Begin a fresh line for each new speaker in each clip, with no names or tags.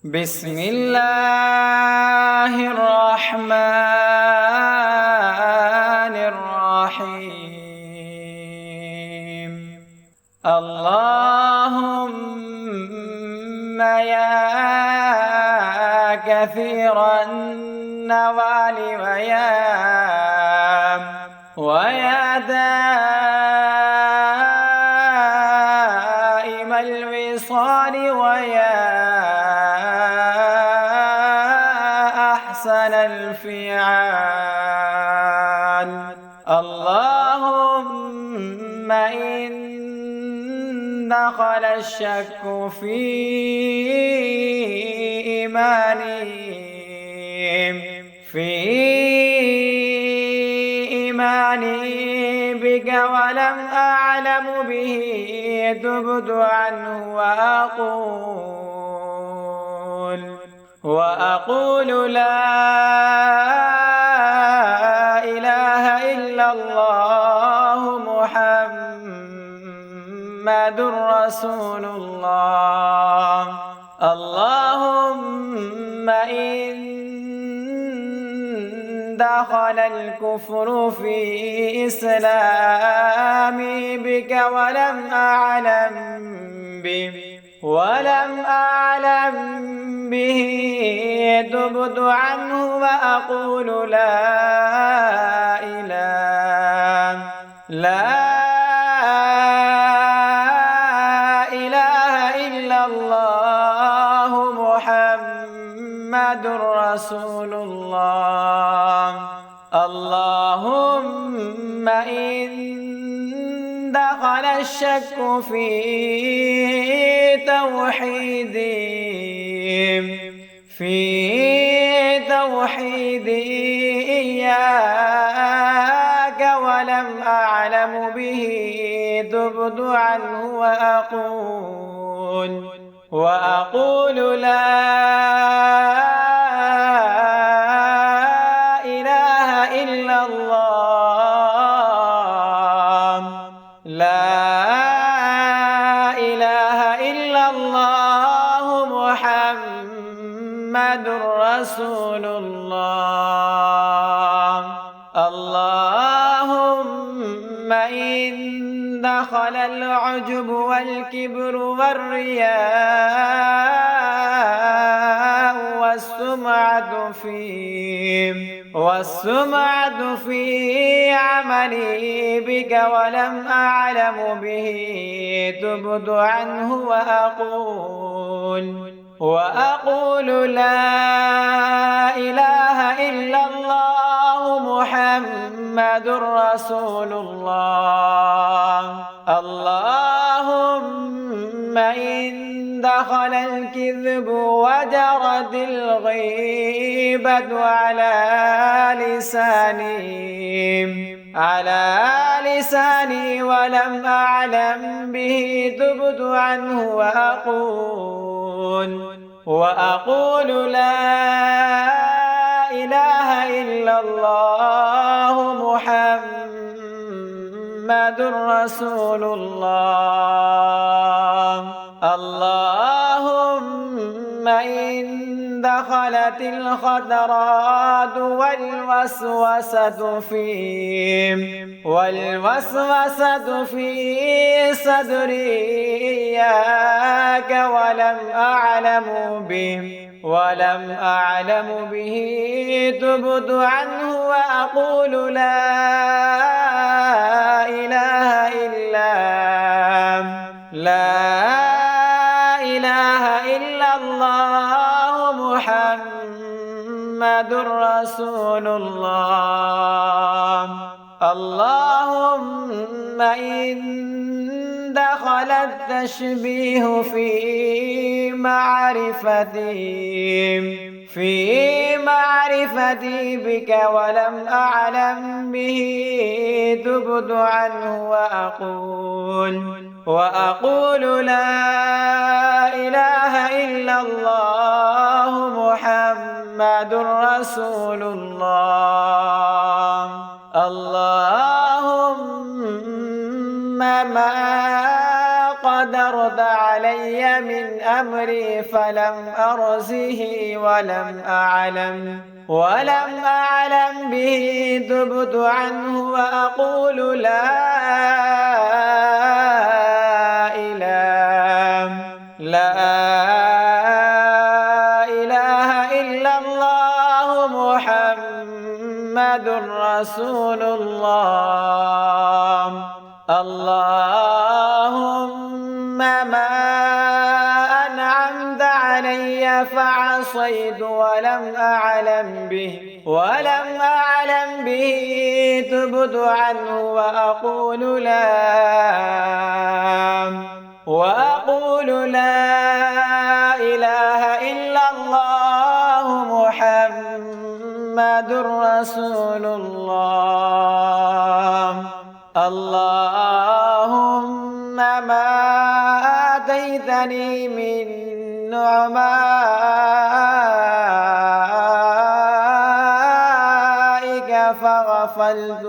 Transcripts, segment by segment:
بسم الله الرحمن الرحيم. اللهم يا كثير النوال ويا دائم الوصال ويا أحسن الفعال. اللهم إن دخل الشك في إيماني بك ولم أعلم به تبت عنه وأقول لا إله إلا الله محمد رسول الله. اللهم إن دخل الكفر في إسلامي بك ولم أعلم به تبت عنه وأقول لا إله إلا الله محمد رسول الله. اللهم إن دخل الشك في توحيدي إياك ولم أعلم به تبت عنه وأقول لا إله إلا الله محمد رسول الله. اللهم إن دخل العجب والكبر والرياء والسمعة في عملي بك ولم أعلم به تبت عنه وأقول لا إله إلا الله محمد رسول الله. اللهم إن دخل الكذب وجرت الغيبة على لساني ولم أعلم به تبت عنه وأقول لا إله إلا الله محمد رسول الله. اللهم إن دخلت الخطرات والوسوسة في صدري إياك ولم أعلم به تبت عنه وأقول لا إله إلا الله محمد رسول الله. اللهم إن دخل التشبيه في معرفتي بك ولم أعلم به تبت عنه وأقول لا إله إلا الله محمد رسول الله. اللهم ما قدرت علي من أمري فلم أرزه ولم أعلم به تبت عنه وأقول لا إله إلا الله محمد رسول الله. اللهم ما أنعمت علي فعصيت ولم أعلم به تبت عنه وأقول لا إله إلا الله محمد رسول الله. اللهم ما آتيتني من نعمائك فغفلت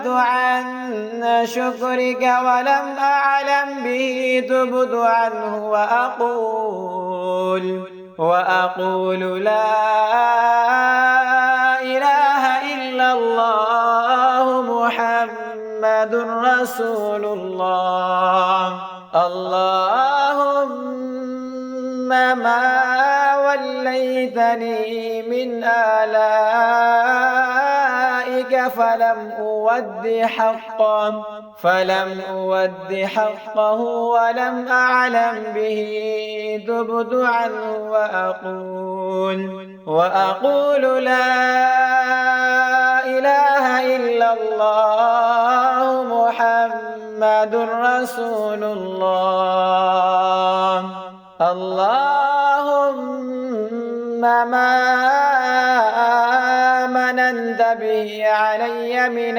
عن شكرك ولم أعلم به تبت عنه وأقول لا إله إلا الله محمد رسول الله. اللهم ما وليتني من آلائك فلم أود حقه ولم أعلم به تبت عنه وأقول لا إله إلا الله محمد رسول الله. اللهم ما مننت به علي من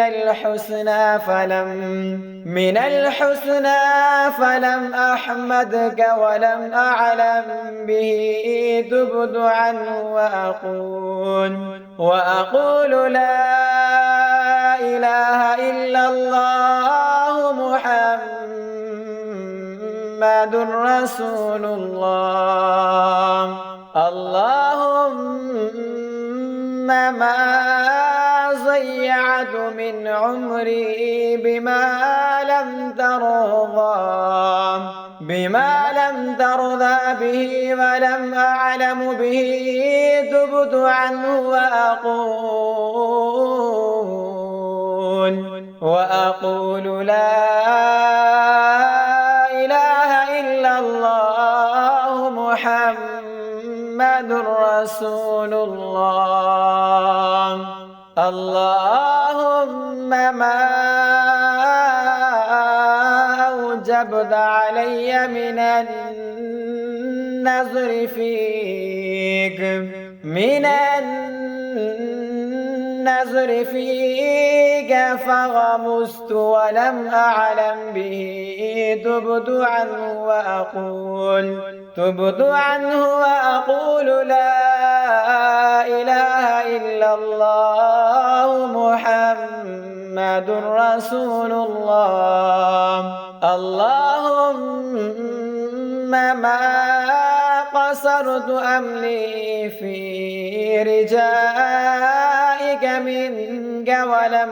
الحسنى فلم أحمدك ولم أعلم به تبت عنه وأقول لا إله إلا الله محمد رسول الله. اللهم ما ضيعت من عمري بما لم ترضى به ولم أعلم به تبت عنه وأقول لا إله إلا الله محمد رسول الله. اللهم ما أوجبت علي من النذر فيك فغمست ولم أعلم به تبت عنه وأقول لا إله إلا الله محمد رسول الله. اللهم ما قصرت أملي في رجائك منك ولم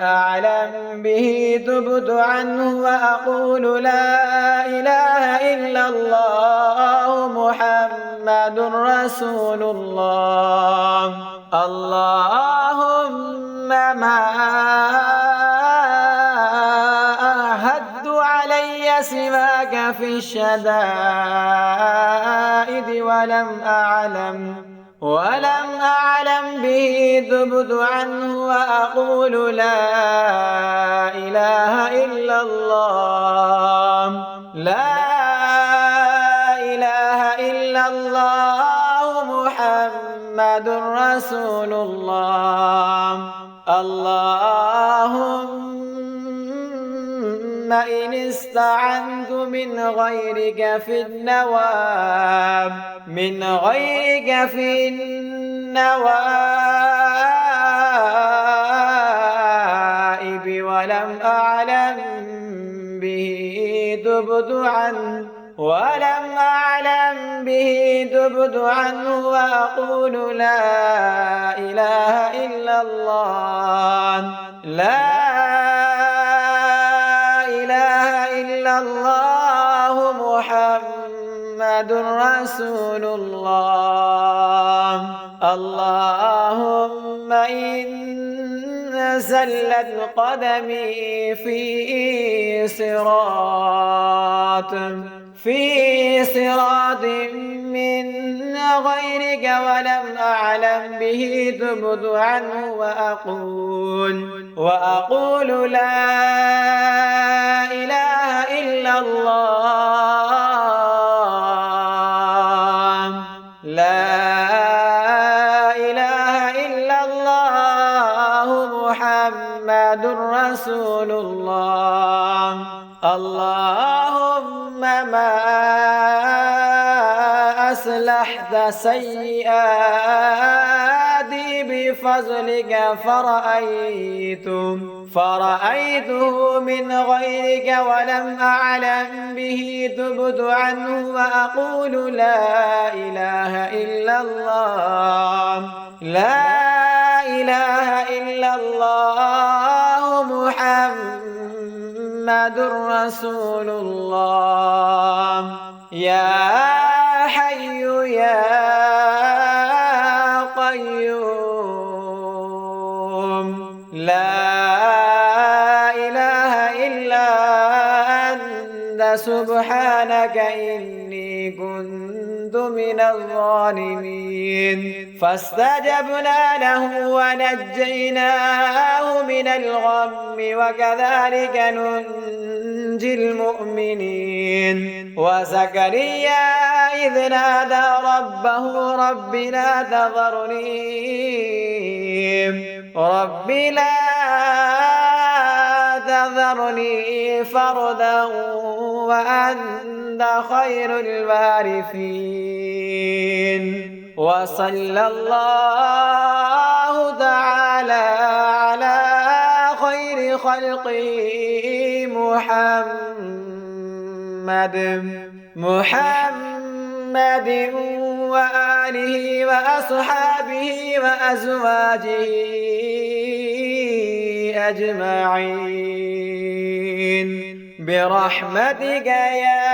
أعلم به تبت عنه وأقول لا إله إلا الله محمد رسول الله. اللهم ما أهد علي سواك في الشدائد ولم أعلم به تبت عنه وأقول لا إله إلا الله. لا إله إلا الله محمد رسول الله. اللهم إن استعنت من غيرك في النوائب ولم أعلم تبت عنه ولم أعلم به تبت عنه وأقول لا إله إلا الله لا إله إلا الله محمد رسول الله. اللهم إن زلت قدمي في صراط من غيرك ولم أعلم به تبت عنه وأقول لا إله إلا الله لا إله إلا الله محمد رسول الله. اللهم ما أصلحت سيئاتي بفضلك فرأيته من غيرك ولم أعلم به تبت عنه وأقول لا إله إلا الله لا إله إلا الله محمد رسول الله. يا حي يا قيوم لا إله إلا أنت سبحانك إني كنت من الظالمين. فاستجبنا له ونجيناه من الغم وكذلك ننجي المؤمنين. وزكريا إذ نادى ربه رب لا تذرني فردا وأنت خير الوارثين. وصلى الله تعالى على خير خلقه محمد وآله وأصحابه وأزواجه أجمعين برحمتك يا